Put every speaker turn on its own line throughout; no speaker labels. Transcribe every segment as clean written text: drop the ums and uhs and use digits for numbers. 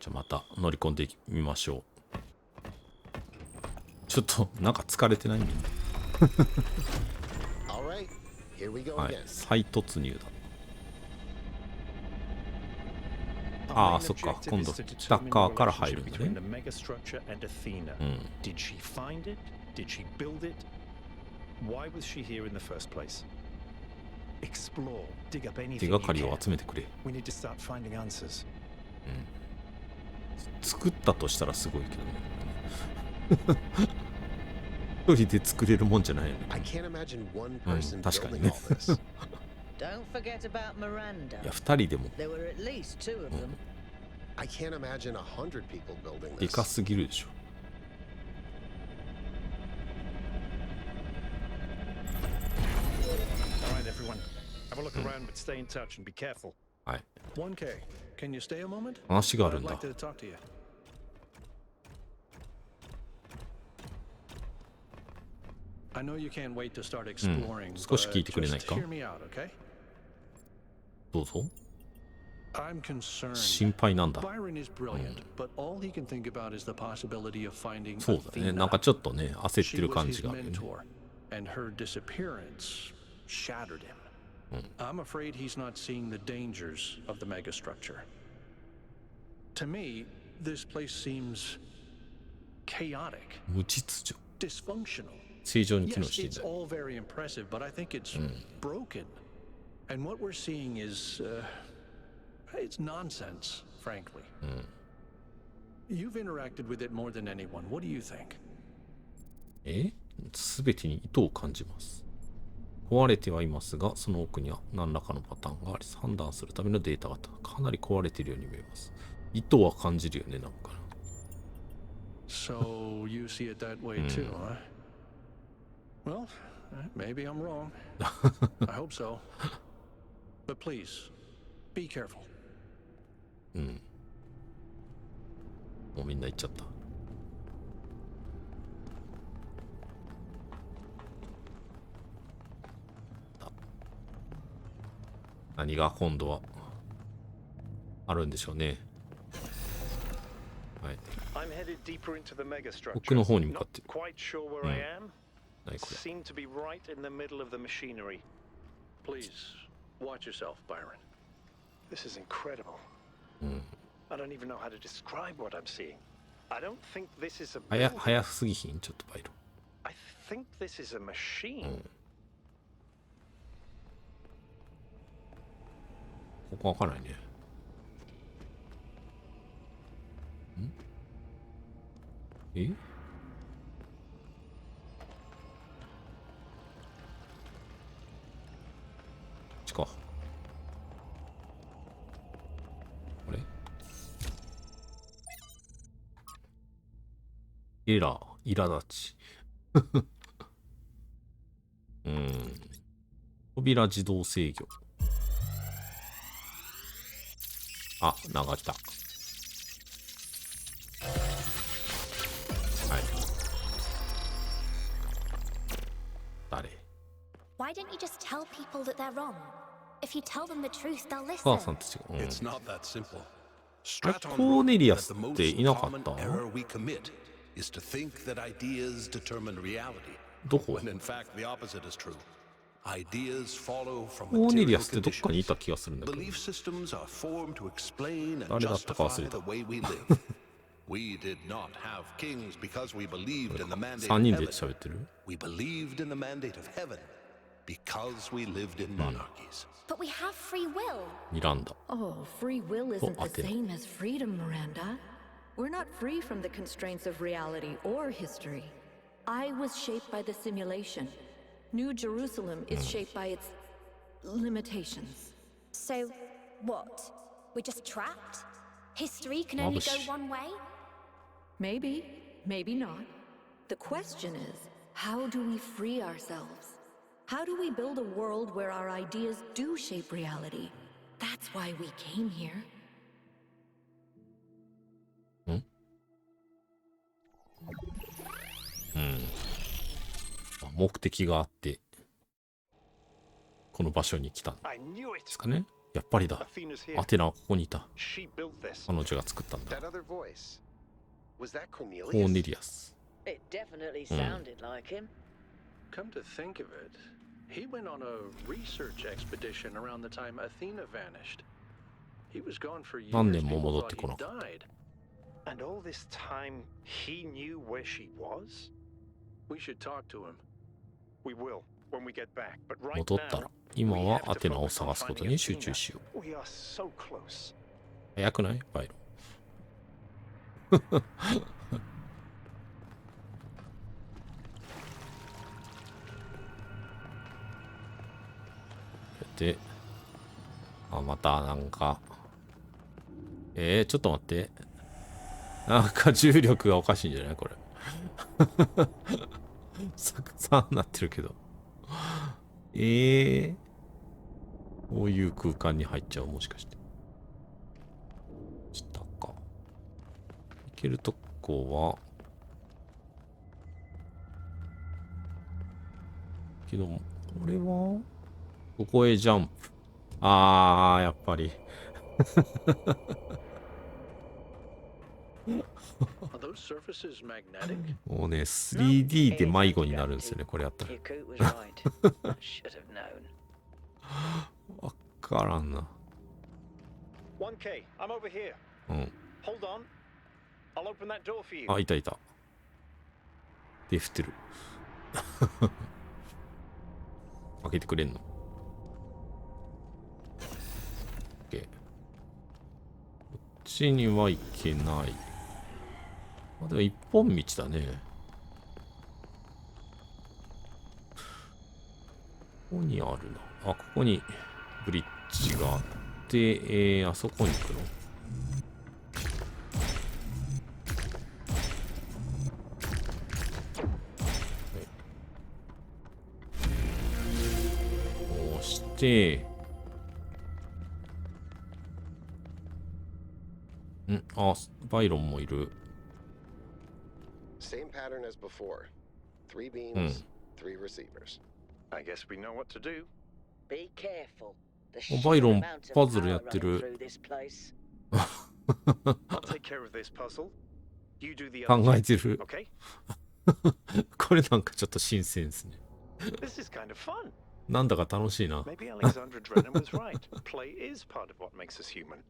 じゃあまた乗り込んでみましょう。ちょっとなんか疲れてないみんな。はい、再突入だ。ああ、そっか。今度北側から入るんだね。うん。手がかりを集めてくれ。うん。作ったとしたらすごいけどね。一人で作れるもんじゃないよね。うん、確かにね。いや、二人でも。でかすぎるでしょ。はい。話があるんだ。うん、少し聞いてくれないか？どうぞ。心配なんだ。うん、そうだね。なんかちょっとね、焦ってる感じがあるよね。
I'm afraid he's not seeing the dangers of the megastructure. To me, this place seems chaotic,
無秩序。
dysfunctional.
正常に機能
Yes,
してい
it's
ない。
all very impressive, but I think it's broken. And what we're seeing is, it's nonsense, frankly. You've interacted with it more than anyone. What do you think?
すべてに意図を感じます。壊れてはいますが、その奥には何らかのパターンがあり、判断するためのデータがかなり壊れているように見えます。意図は感じるよね、なんか。
So you see it that way too, huh? Well, maybe I'm wrong. I hope so. But please, be careful.
うん。もうみんな行っちゃった。何が今度はあるんでしょうね。はい。奥の方に向かってる。うん。何これ。
Please watch yourself, Byron.
This is incredible. I don't even know how to describe what I'm seeing. I don't think this is a.
早すぎひん、ちょっとバイロ。
I think this is a machine.
ここわからないね。え？ちか。あれ？苛立ち。扉自動制御。あ、流した。はい。誰？
Why don't you just tell people that they're wrong? If you tell them the truth, they'll
お
listen.
母さんたちが。
It's not that simple.
コーネリアスっていなかった？
Is to think that ideas determine reality.
どこ？
When in fact the opposite is true. Ideas follow from
コーネリア
material
スってどっかにい
conditions.
た気がするんだけど。
Belief systems are formed to explain and
誰だったか忘れ
justify
た。
the way we live. We did not have kings because we believed in the mandate
3
of
人で
heaven.
喋ってる？
We believed in the mandate of heaven because we lived in monarchies.
But we have free will.
ミランダ。
Oh, free will isn't the
Athena.
same as freedom, Miranda. We're not free from the constraints of reality or history. I was shaped by the simulation. New Jerusalem is shaped by its limitations.
So, what? We're just trapped? History can only go
Rubbish.
one way?
Maybe, maybe not. The question is, how do we free ourselves? How do we build a world where our ideas do shape reality? That's why we came here.
目的があってこの場所に来たんですかね。やっぱりだ。
Athena's here.
アテナはここにいた。
She built this.
彼女が作ったんだ。
That other voice. Was that
コー
Cornelius?
ネリアス。
It definitely sounded like him.
Come to think of it, he went on a research expedition around the time Athena vanished. He was gone for years.
何年も
People
戻って
thought
こ
he
なかった。
died.
And all this time, he knew where she was?
We should talk to him.
We will, when we get back. But right
戻ったら
now,
今はアテナを探すことに集中しよう。
we are so close.
早くないバイロン。で、あ、またなんか、ちょっと待って。なんか重力がおかしいんじゃないこれ。サクサになってるけど。こういう空間に入っちゃうもしかして。下か。行けるとこは、けど、これはここへジャンプ。やっぱり。
Are those surfaces magnetic?
もうね、3D で迷子になるんですよね、これやったら。
Your coot was right. I should have known.
わからんな。
1K, I'm over here.
うん。
Hold on. I'll open that door for you.
あ、いたいた。手振ってる。開けてくれんの ?OK。こっちには行けない。あ、でも一本道だね。ここにあるな。あ、ここにブリッジがあって、あそこに行くの。こうして、バイロンもいる。
Same pattern as before. 3 beams, 3 receivers.
I guess we know what to do.
Be careful. The
おバイロン
sheer amount of
パズルや
power
って
running
る。
through this place.
I'll take care of this puzzle. You do the
考
other.
えてる。
Okay?
これなんかちょっと新鮮ですね。
This is kind of fun.
なんだか楽しいな。
Maybe Alexandra Drennan was right. Play is part of what makes us human.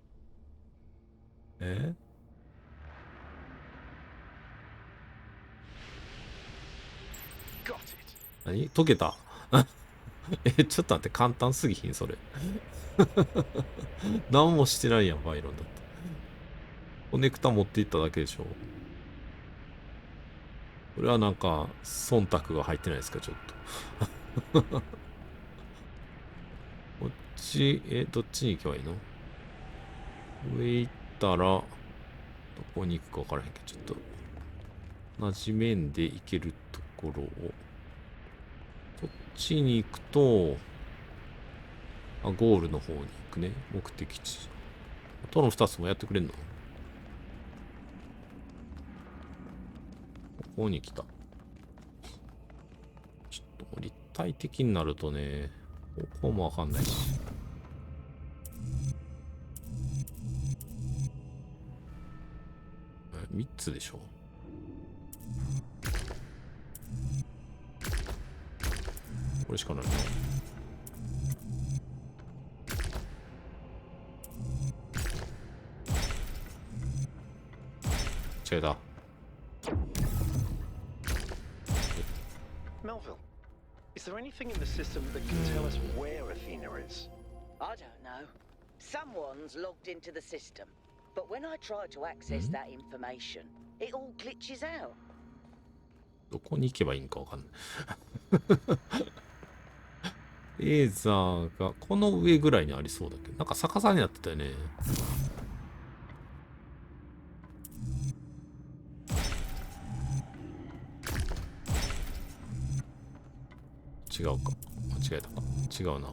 え
Got it.
何解けたちょっと待って、簡単すぎひん、それ。何もしてないやん、バイロンだって。コネクタ持っていっただけでしょ。これはなんか、忖度が入ってないですか、ちょっと。こっち、どっちに行けばいいの？上行ったら、どこに行くか分からへんけど、ちょっと、同じ面で行けるところを、こっちに行くと、ゴールの方に行くね。目的地。あとの2つもやってくれんの？ここに来た。ちょっと立体的になるとね、ここもわかんないし。3つでしょ。これしかないな。違うだ。
Melville, is there anything in the system that can tell us where Athena is?
I don't know. Someone's logged into the system. But when I try to access that information, it all glitches out.
どこに行けばいいんかわかんない。レーザーがこの上ぐらいにありそうだけど、なんか逆さになってたよね。違うか。間違えたか。違うな。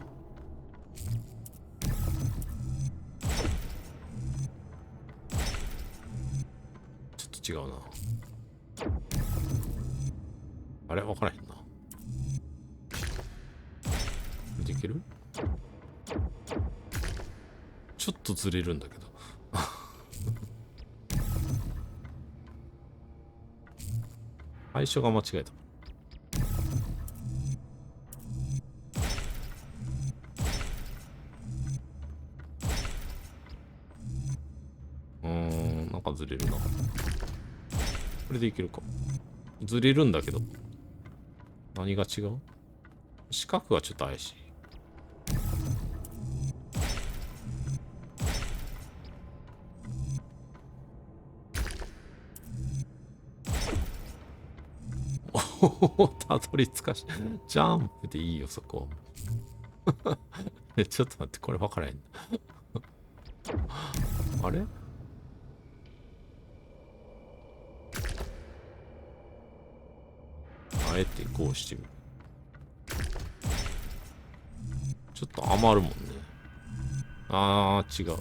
ちょっと違うな。あれ分からへんな。できる？ずれるんだけど。最初が間違えた。なんかずれるな。これでいけるか。ずれるんだけど。何が違う？四角がちょっと怪しい。おお、たどり着かし。ジャンプでいいよ、そこ。ちょっと待って、これ分からへん。あれ？あえてこうしてみる。ちょっと余るもんね。あー、違う。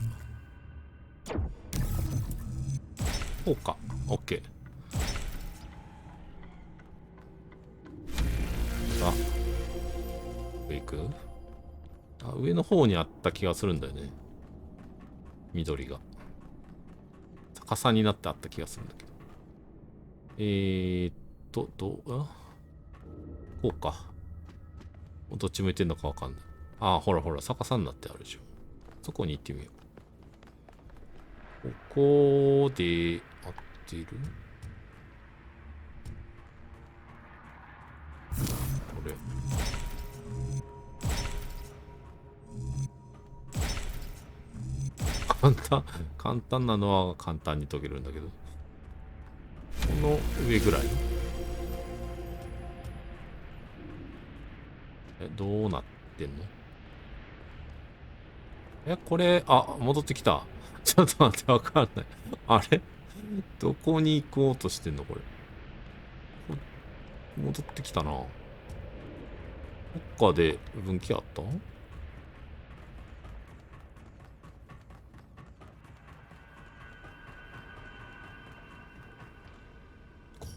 こうか。オッケー。あ、上行く？あ、上の方にあった気がするんだよね。緑が。逆さになってあった気がするんだけど。こうか。どっち向いてんのかわかんない。ああ、ほらほら、逆さになってあるでしょ。そこに行ってみよう。ここで合ってる？これ。簡単なのは簡単に解けるんだけど。この上ぐらい？どうなってんの？これ、あ、戻ってきた。ちょっと待って、わかんない。あれ？どこに行こうとしてんのこれ。戻ってきたな。どっかで分岐あった？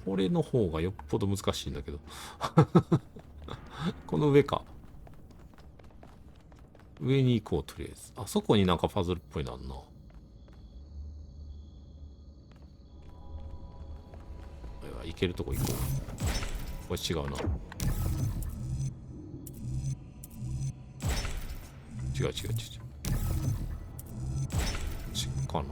これの方がよっぽど難しいんだけど。この上か。上に行こう、とりあえず。あそこになんかパズルっぽいのあんな。行けるとこ行こう。これ違うな。違う。違うかな？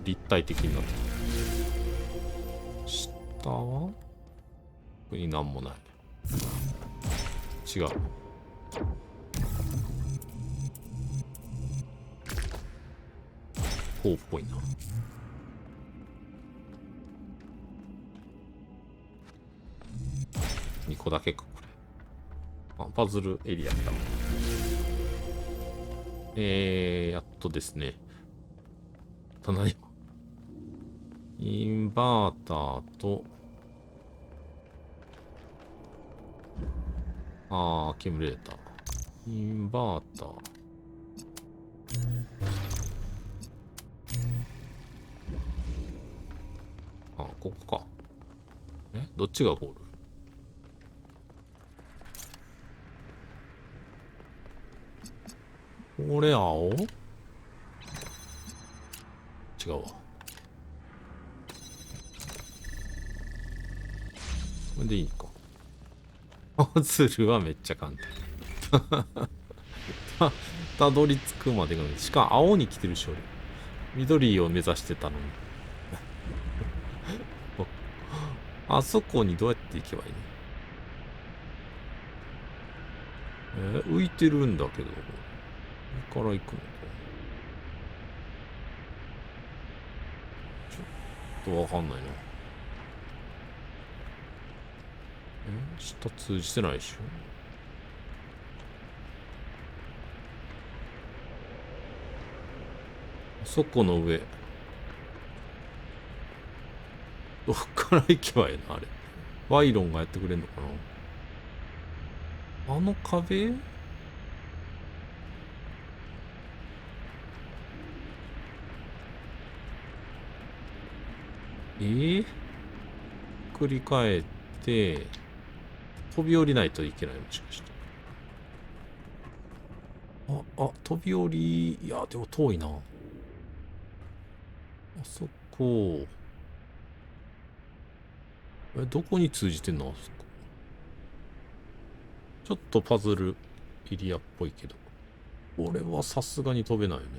立体的になってきた。下はここになんもない。違う。こうっぽいな。2個だけか、これ。あ、パズルエリアだ。やっとですね。何？インバーターと、アキュムレーター。インバーター。あ、ここか。どっちがゴール？これ青？違うわ。これでいいか。パズルはめっちゃ簡単。たどり着くまでが、しかも青に来てるし、俺。緑を目指してたのに。あそこにどうやって行けばいいの？浮いてるんだけど。上から行くのか。ちょっとわかんないな。下通じてないでしょ。あそこの上。どっから行けばいいのあれ。バイロンがやってくれんのかな？あの壁？繰り返って、飛び降りないといけない、もしかして。飛び降り、いや、でも遠いな。あそこ。どこに通じてんの？あそこ。ちょっとパズルエリアっぽいけど。俺はさすがに飛べないよね。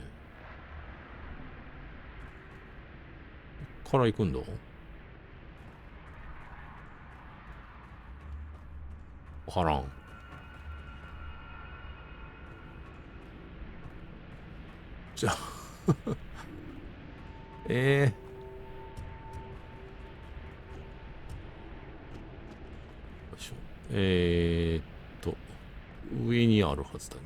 こっから行くんだ？わからん。じゃあよいしょ。上にあるはずだね。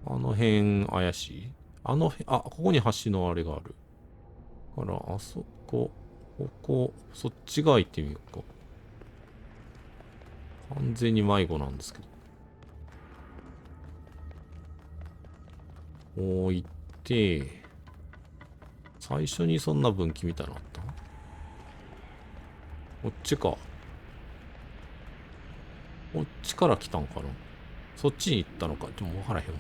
あの辺怪しい？ここに橋のあれがある。だから、あそこ、ここ、そっち側行ってみようか。完全に迷子なんですけど。こう行って、最初にそんな分岐みたいなのあった？こっちか。こっちから来たんかな。そっちに行ったのか。でも分からへんわ。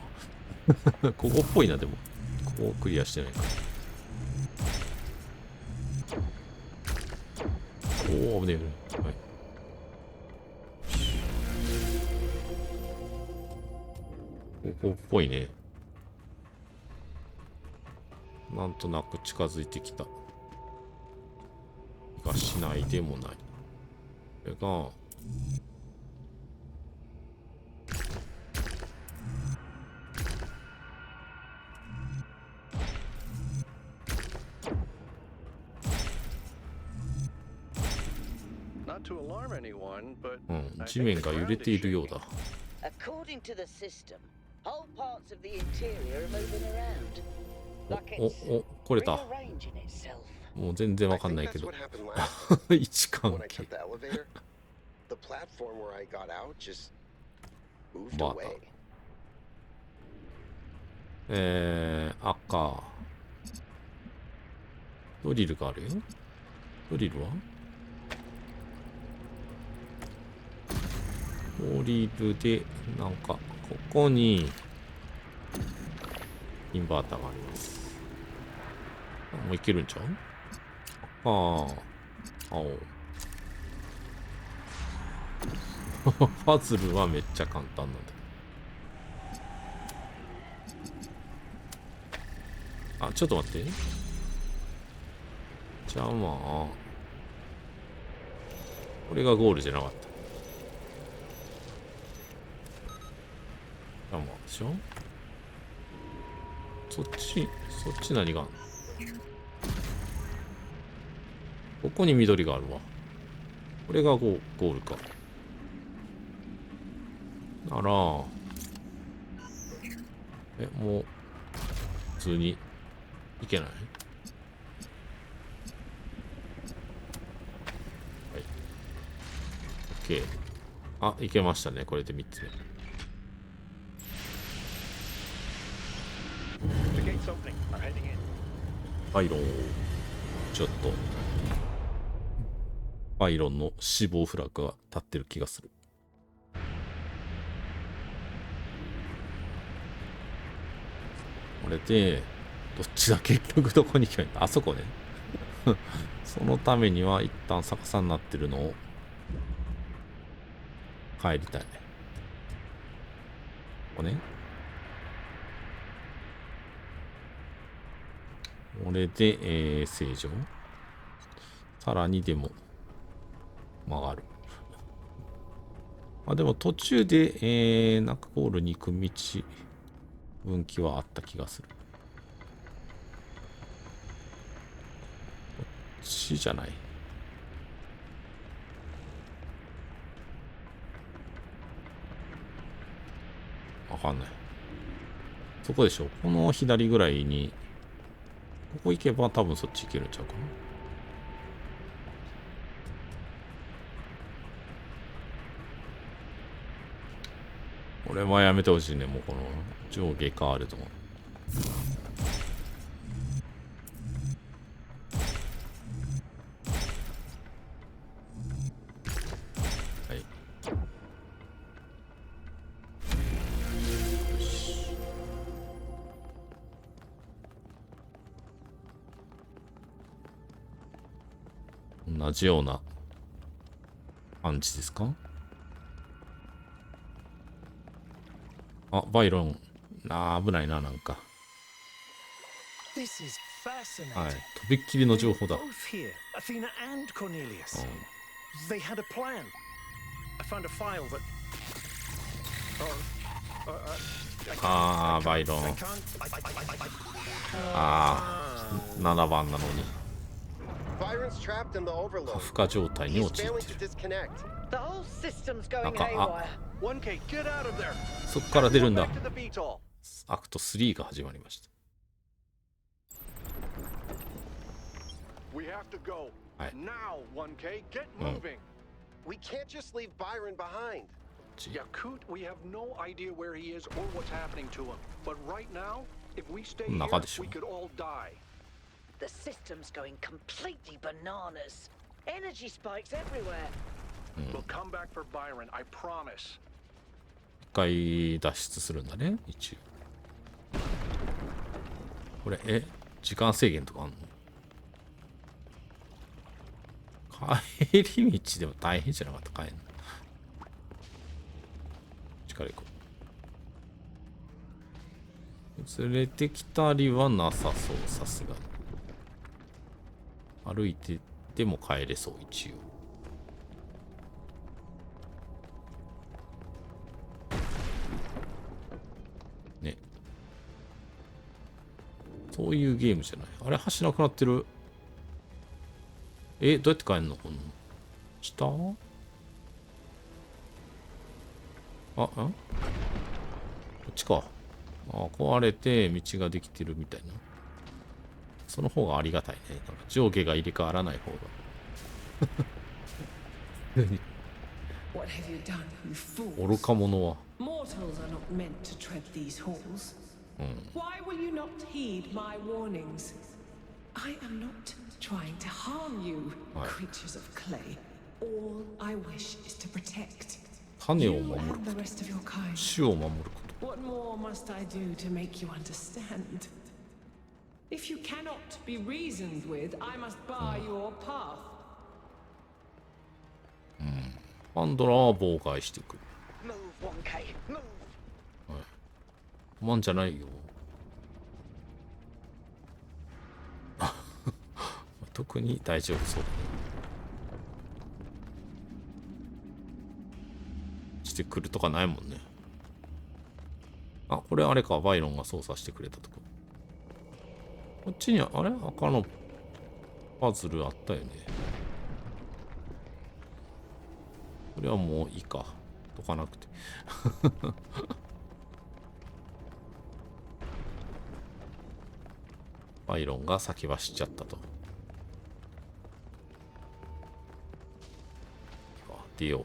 ここっぽいな、でも。ここクリアしてないから。おお、危ねえ。はい。ここっぽいね。なんとなく近づいてきた。がしないでもない。これが、地面が揺れているようだ。
According to the system, whole parts of the interior are moving around. Like it's
来れた。
rearranging itself.
もう全然わかんないけど。位置関係。バ赤。ドリルがあるよ。ドリルは？ドリルで、なんか、ここに、インバーターがあります。もういけるんちゃう？青。パズルはめっちゃ簡単なんだ。ちょっと待って。じゃあまあ、これがゴールじゃなかった。じゃあまあ、でしょ？そっち何があるの？ここに緑があるわ。これがゴールか。なら、もう、普通にいけない？はい。OK。いけましたね。これで3つ目。パイロン。ちょっと。パイロンの死亡フラグが立ってる気がする。これで、どっちだ結局どこに行けばいいんだ？あそこね。そのためには一旦逆さになってるのを帰りたい。ここね。これで、正常。さらにでも曲がる。でも途中で、ナックボールに行く道、分岐はあった気がする。こっちじゃない。わかんない。そこでしょ。この左ぐらいに、ここ行けば多分そっち行けるんちゃうかな。俺はやめてほしいね。もうこの上下変わると。同じような感じですか？あ、バイロン。危ないな、なんか。
This is
はい。
fascinating.
とびっきりの情報だ。
Both here, Athena and Cornelius. They had a plan. I found a file that.
バイロン。
I can't.
7番なのに。
Byron's trapped in the
過
overload.
負荷状態に
He's
陥っ
failing
て
to
る。
disconnect.
The whole system's going
Naka-
haywire.
1K, get out of there.
そこから出るんだ。
Back to the VTOL.
アクト3が始まりました。
We have to go.
Right.
Now, 1K, get
Mm.
moving.
We can't just leave Byron behind.
Yakut, we have no idea where he is or what's happening to him. But right now, if we stay here,
中でしょ。
we could all die.
The system's going completely bananas. Energy spikes everywhere.
We'll come back for Byron, I promise.
一回脱出するんだね、一応。これ、時間制限とかあんの？帰り道でも大変じゃなかった、帰るの。力行こう。連れてきたりはなさそう、さすがに。歩いてでも帰れそう、一応。ね。そういうゲームじゃない。あれ、橋なくなってる。どうやって帰んの？この下？こっちか。壊れて道ができてるみたいな。その方がありがたいね。なんか上下が入れ替わらない方が。
What have you done, you fools?
愚か者は。
Mortals are not meant to tread these halls. Why will you not heed my warnings? I am not trying to harm you, creatures of clay. All I wish is to protect
種を
you
守る
and
こ
the
と。
rest of your kind.
種を守ること。
What more must I do to make you understand? If you cannot be reasoned with, I must bar your path.
パンドラは妨害してくる。
Move, 1K, move.
止まんじゃないよ。特に大丈夫そうだね。してくるとかないもんね。これあれか、バイロンが操作してくれたとこ。こっちにあれ赤のパズルあったよね。これはもういいか。解かなくて。バイロンが先走っちゃったと。出よう。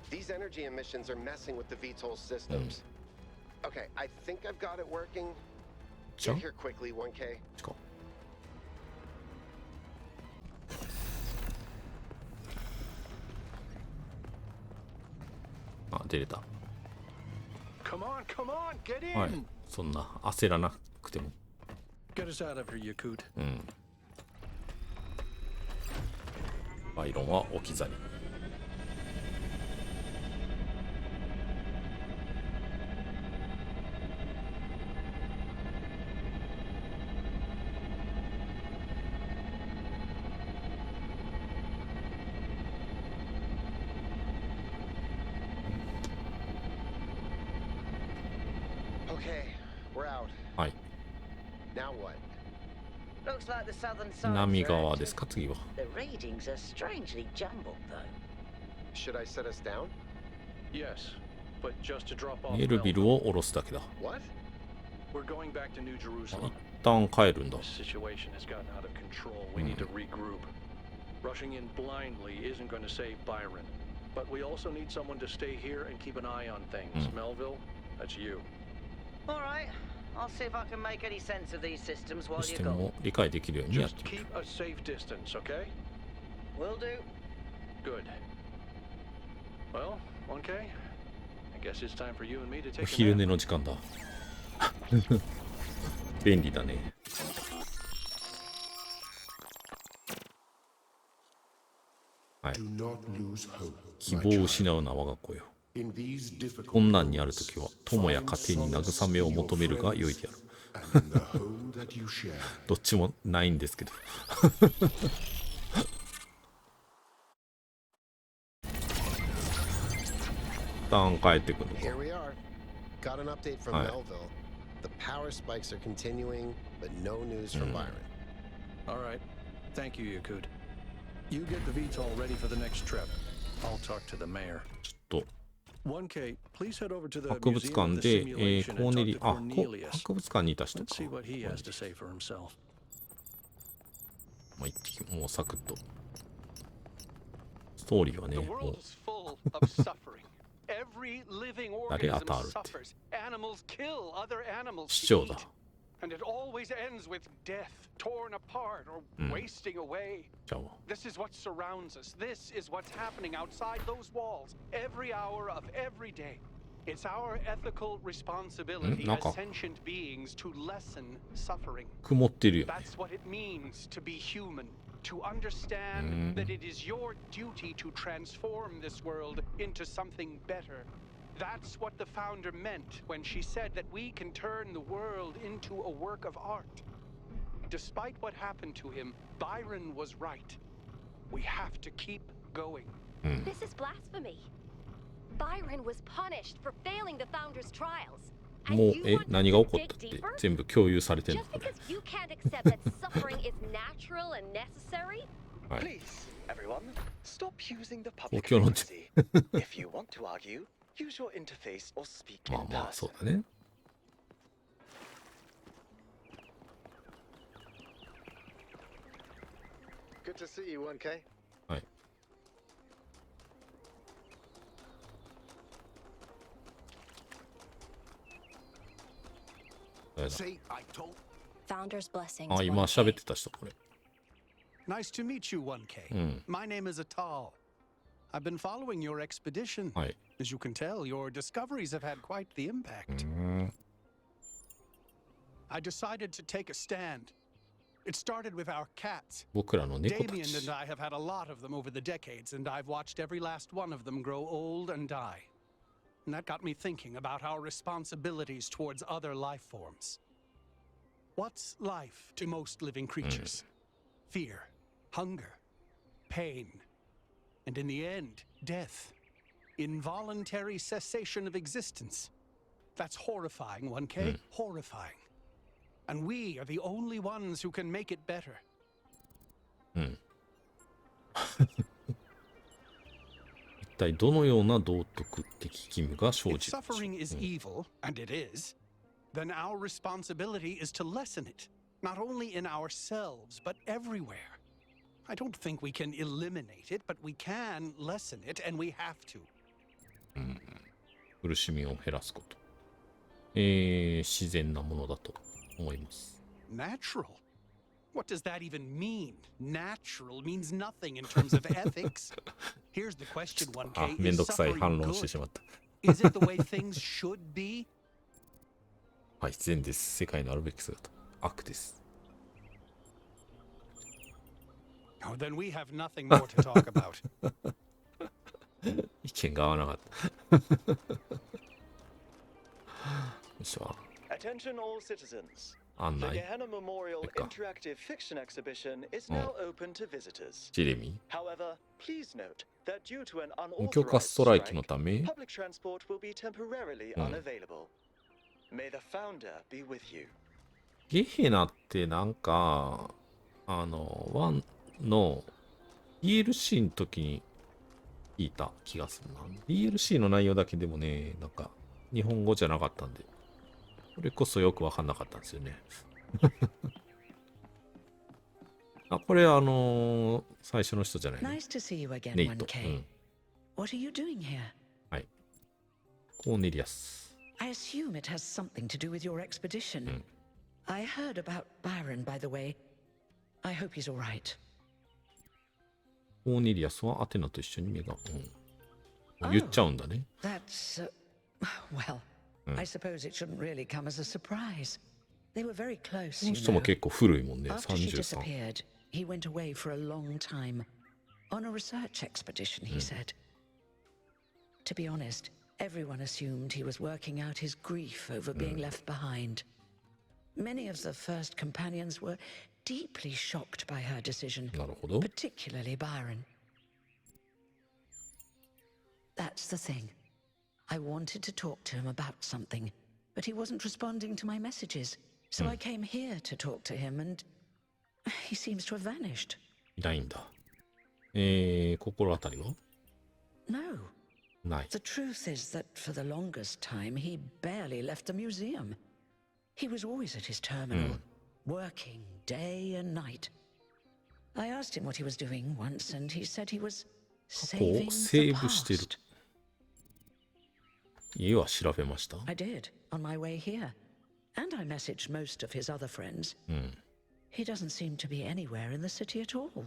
These energy emissions are messing with the VTOL systems. Okay, I think I've got it working. Get here quickly, 1K.
出れた。
Come on, come on, get in!
はい。そんな焦らなくても。
Get us out of here, Yakut.
バイロンは置き去り。
Okay, we're out.
はい。
Now what?
Looks like the southern side.
南側ですか、次は。
The readings are strangely jumbled, though.
Should I set us down?
Yes, but just to drop off.
見えるビルを下ろすだけだ。
What?
We're going back to New
一
Jerusalem.
旦帰るんだ
The。situation has gotten out of control. We need to regroup. Rushing in blindly isn't going to save Byron. But we also need someone to stay here and keep an eye on things. Melville, that's you.
All right. I'll see if I can make any sense of these systems
ど
while
うし
you're
て
gone.
も理解できるようにやっ
Just
てみる。
keep a safe distance, okay?
Will do.
Good. Well, 1K, I guess it's time for you and me to
お
take a
昼
nap.
寝の時間だ。便利だね。はい。希望を失うな我が子よ。困難にあるときは友や家庭に慰めを求めるが良いである。どっちもないんですけど。一旦帰ってくるのか。
Got an update from Melville. The power spikes are continuing, but no news from Byron.
All right. Thank you, Yakut. You get the VTOL ready for the next trip. I'll talk to the mayor.
ちょっと
1K, please head over to the
博物
museum
館
of
で、
the
コ
simulation
ー
and
ネ
talk
リ
to
あ、
Cornelius.
博物館にいた人
Let's
か。
see what he has to say for himself.
まあ、行ってきもうサクッと。ストーリーはね、
The
も
world
う
is full of suffering. Every living organism suffers. Animals kill other animals
市
to
長だ。
eat. And it always ends with death, torn apart or wasting away.
じゃあ、
This is what surrounds us. This is what's happening outside those walls every hour of every day. It's our ethical responsibility as sentient beings to lessen suffering.
曇ってるよね。
That's what it means to be human. To understand that it is your duty to transform this world into something better. That's what the founder meant when she said that we can turn the world into a work of art. Despite what happened to him, Byron was right. We have to keep going.
This is blasphemy. Byron was punished for failing the founder's trials.
もう、何が起こったって全部共有されてるの
Just
これ。
because you can't accept that suffering is natural and necessary?
はい。
Please, everyone, stop using the
公
public
共論点。
frequency. If you want to argue, use your interface or speak
まあ
in
まあ、そ
person.
うだね。
Good to see you, 1K.
はい。
Founder's blessings.
あ、今喋ってた人これ。
Nice to meet you, 1K. My name is Atal. I've been following your expedition.
はい。
As you can tell, your discoveries have had quite the impact. I decided to take a stand. It started with our cats.
僕らの猫た
Damien
ち
and。I have had a lot of them over the decades, and I've watched every last one of them grow old and die. And that got me thinking about our responsibilities towards other life forms. What's life to most living creatures? Fear, hunger, pain, and in the end, death. Involuntary cessation of existence. That's horrifying, 1K. Horrifying. And we are the only ones who can make it better.
一体どのような道徳的義務が生
If
じる
suffering is evil, and it is, then our responsibility is to lessen it, not only in ourselves, but everywhere. I don't think we can eliminate it, but we can lessen it, and we have to.
苦しみを減らすこと。自然なものだと思います。
Natural? What does that even mean? Natural means nothing in terms of ethics. Here's the question,
あ、
1K.
めん
Is
どくさい
suffering
反論して
good?
しまった。
Is it the way things should be?
はい、善です。世界のあるべき姿。悪です。
Oh, then we have nothing more to talk about.
意見が合わなかった。よいしょ。
Attention all citizens.
案
The
内。
Gehenna Memorial
Ecco.
Interactive Fiction Exhibition is now open to visitors.
ジェレミ
However, please note that due to an
ー。無許可
unauthorized
ストライキの
strike,
ため、
public transport will be temporarily unavailable. May the founder be with you.
ゲヘナってなんか、1の DLC の時に聞いた気がするな。DLC の内容だけでもね、なんか日本語じゃなかったんで、それこそよくわかんなかったんですよね。あ、これ最初の人じゃないの
Nice to see you again,
ネイト。
1K. What are you doing here?
はい。コーネリアス。
I assume it has something to do with your expedition. I heard about Byron, by the way. I hope he's all right.
コーネリアスはアテナと一緒に目が、言っちゃうんだね。
That's, well, I suppose it shouldn't really come as a surprise. They were very close,
この
you
人も
know.
結構古いもんね。
After she
33。
disappeared, he went away for a long time. On a research expedition, he said. To be honest, everyone assumed he was working out his grief over being left behind. Many of the first companions were deeply shocked by her decision,
なるほど。
particularly Byron. That's the thing. I wanted to talk to him about something, but he wasn't responding to my messages. So I came here to talk to him, and he seems to have vanished.
いないんだ。心当たりは
No.
ない。
The truth is that for the longest time, he barely left the museum. He was always at his terminal, working day and night. I asked him what he was doing once, and he said he was
過去を
saving
セ
the
ーブしてる。
past.
家は調べました。
I did, on my way here. And I messaged most of his other friends. He doesn't seem to be anywhere in the city at all.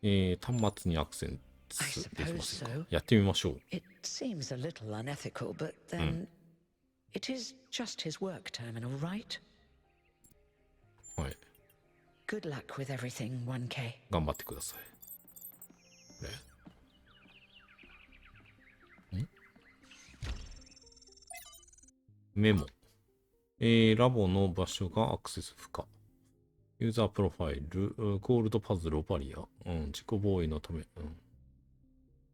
端末にアクセン
I
トできませんか
suppose so.
やってみましょう。
It seems a little unethical, but then it is just his work terminal, right?
はい。
Good luck with everything, 1K.
頑張ってください。これメモ。ラボの場所がアクセス不可。ユーザープロファイル、ゴールドパズル、バリア。自己防衛のため。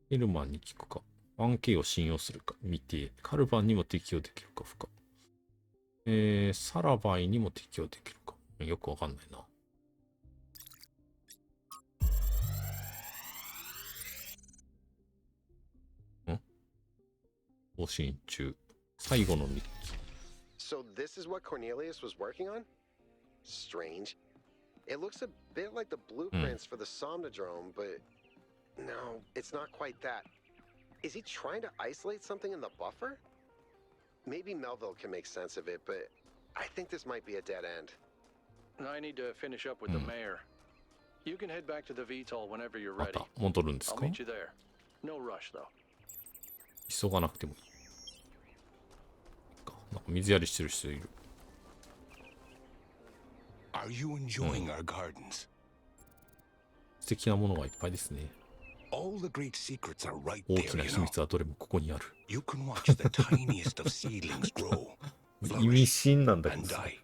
ヘルマンに聞くか。1K を信用するか。未定。カルバンにも適用できるか不可。サラバイにも適用できるか。よくわかんないな。更新中。最後の日記。
So this is what Cornelius was working on? Strange. It looks a bit like the blueprints for the Somnodrome, but no, it's not quite that. Is he trying to isolate something in the buffer? Maybe Melville can make sense of it, but I think this might be a dead end.
I need to finish up with the mayor. You can head back to the VTOL whenever you're
ま
ready.
た戻るんです
I'll
か
meet you there. No rush, though.
急がなくてもいい。なんか水やりしてる人いる。
Are you enjoying our gardens?
素敵なものがいっぱいですね。
All the great secrets are right
大
there,
きな
you
秘
know.
密はどれもここにある。
You can watch the tiniest of seedlings grow,
意味
flourish,
深なんだけ
and
どさ。
die.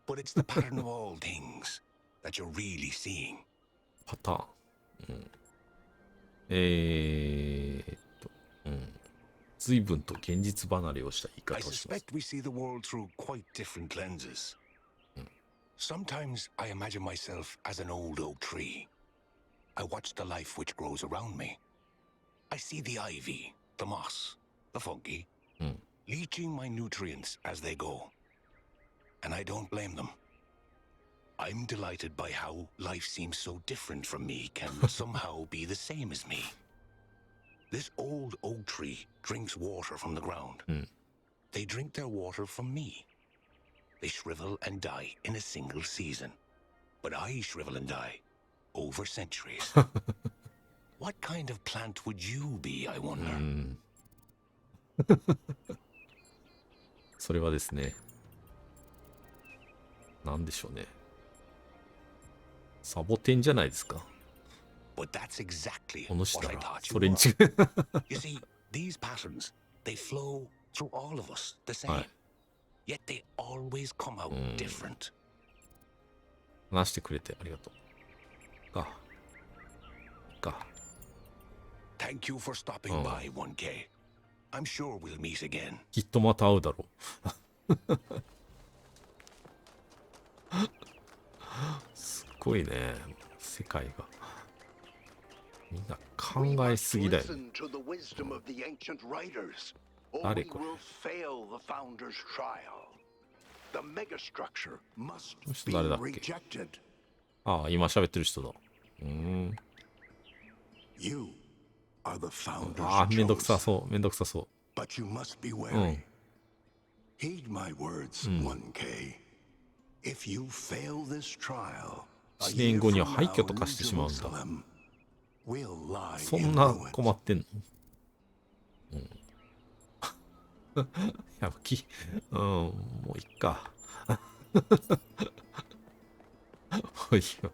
But it's the pattern of all things that you're really seeing.
パターン。随分と現実離れをした言い
I
方をします。
suspect we see the world through quite different lenses. Sometimes I imagine myself as an old oak tree. I watch the life which grows around me. I see the ivy, the moss, the fungi, leaching my nutrients as they go. And I don't blame them. I'm delighted by how life seems so different from me can somehow be the same as me. This old oak tree drinks water from the ground. They drink their water from me. They shrivel and die in a single season. But I shrivel and die over centuries. What kind of plant would you be, I wonder?
それはですね、なんでしょうね。サボテンじゃないですか。
But that's exactly
この下
what I
ら
thought
そ
you
れに
were.
違う。
You see, these patterns, they flow through all of us the same.
はい。
Yet they always come out different.
話してくれてありがとう。か。
Thank you for stopping by, 1K. I'm sure we'll meet again.
きっとまた会うだろう。すっごいね、世界が。みんな考えすぎだよね。
Listen to the wisdom of the ancient writers, or
誰
we
これ。
will fail the founder's trial. The megastructure must
この人
be
誰だっけ。
rejected.
ああ、今喋ってる人だ。
You are the founder's
ああ、めんどくさ
chosen,
そう、めんどくさそ
but you must be
う。
wary. Heed my words, 1K. If you fail this trial,
1年後には廃墟と化してしまうんだ。
will lie
そ
in
んな
ruins.
困ってんのやばき。もういっか。もういいよ。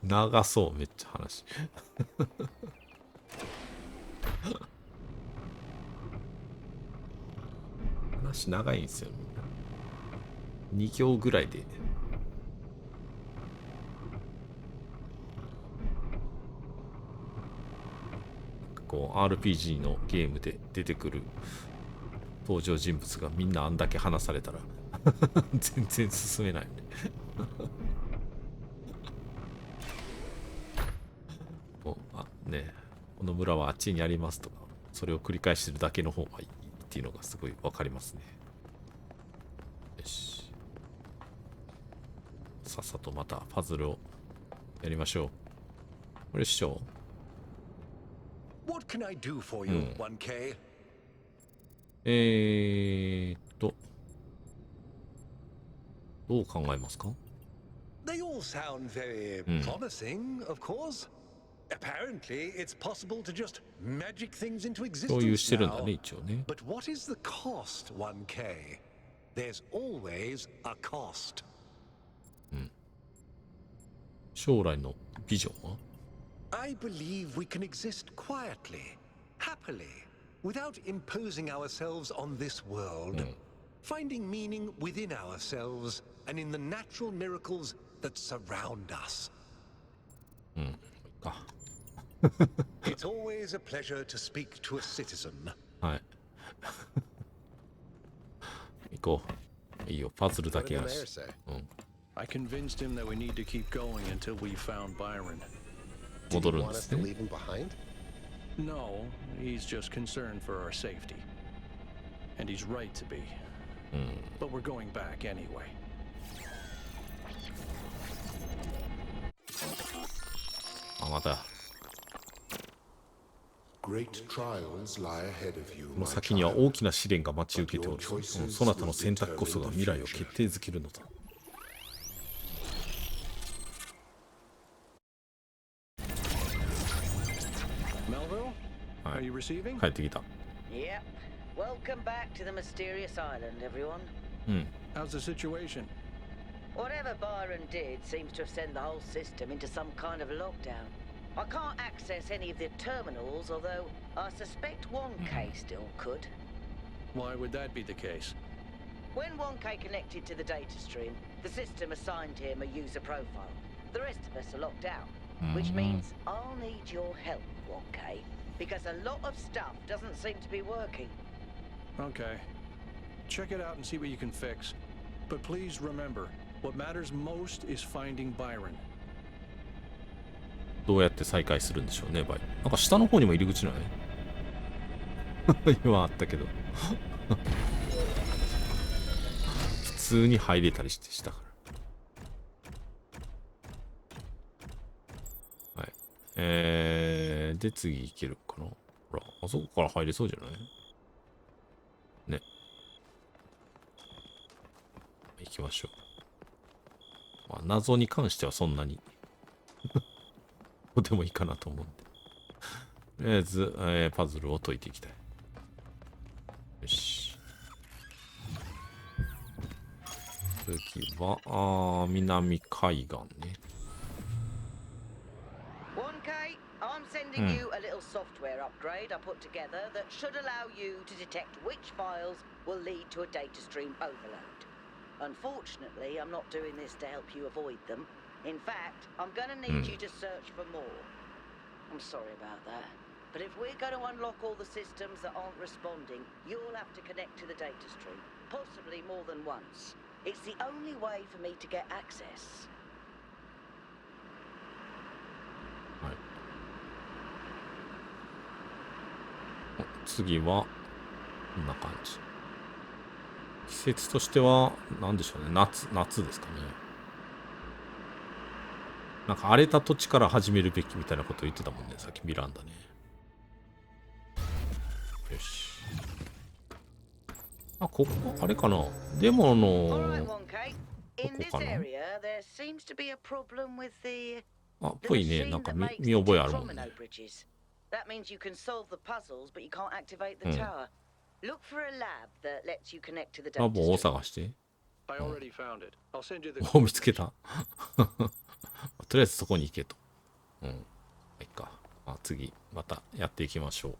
長そう、めっちゃ話。話長いんですよ。2行ぐらいで。こう RPG のゲームで出てくる登場人物がみんなあんだけ話されたら全然進めない。ね、この村はあっちにありますとか、それを繰り返してるだけの方がいいっていうのがすごいわかりますね。よし。さっさとまたパズルをやりましょう。これっしょ。
What can I do for you, 1K?
どう考えますか？
They all sound very promising, of course. Apparently, it's possible to just magic things into
共有
existence
してるんだ
now.
ね、一応ね。
But what is the cost, 1K? There's always a cost.
将来のビジョンは？
I believe we can exist quietly, happily, without imposing ourselves on this world, finding meaning within ourselves and in the natural miracles that surround us. It's always a pleasure to speak to a citizen.
はい。行こう。いいよ、パズルだけやし。
I convinced him that we need to keep going until we found Byron.
戻るんですね。
No, he's just concerned for our safety. And he's right to be. But we're going back anyway.
あ、また。
こ
の先には大きな試練が待ち受けておる。そなたの選択こそが未来を決定づけるのだ。
Are you receiving?
帰ってきた。
Yep. Welcome back to the mysterious island, everyone.
How's the situation?
Whatever Byron did seems to have sent the whole system into some kind of lockdown. I can't access any of the terminals, although I suspect 1K still could.
Why would that be the case?
When 1K connected to the data stream, the system assigned him a user profile. The rest of us are locked out, which means I'll need your help, 1K. Because a lot of stuff doesn't seem to be working.
Okay. Check it out and see what you can fix. But please remember, what matters most is finding Byron.
どうやって再開するんでしょうね、バイ。なんか下の方にも入り口ない今あったけど。普通に入れたりしてしたから。はい。で、次行けるかな。ほら、あそこから入れそうじゃないね。行きましょう。まあ、謎に関してはそんなにどうでもいいかなと思うんで。とりあえず、パズルを解いていきたい。よし。次は、南海岸ね。
1K, I'm sending you a little software upgrade I put together that should allow you to detect which files will lead to a data stream overload. Unfortunately, I'm not doing this to help you avoid them. In fact, I'm going to need you to search for more. I'm sorry about that. But if we're going to unlock all the systems that aren't responding, you'll have to connect to the data stream, possibly more than once. It's the only way for me to get access.
はい。次は、こんな感じ。季節としては、なんでしょうね。夏ですかね。なんか荒れた土地から始めるべきみたいなことを言ってたもんね。さっきミランダね。よし。あ、ここ、あれかな。デモの、どこかな。あ、っぽいね。なんか見覚えあるもんね。
That means you can solve the puzzles, but you can't activate the tower. Look for a lab that lets you connect to the data.
ラボを探して。
I already found it. I'll send you the
お、見つけた。とりあえずそこに行けと。うん。いいか。次、またやっていきましょう。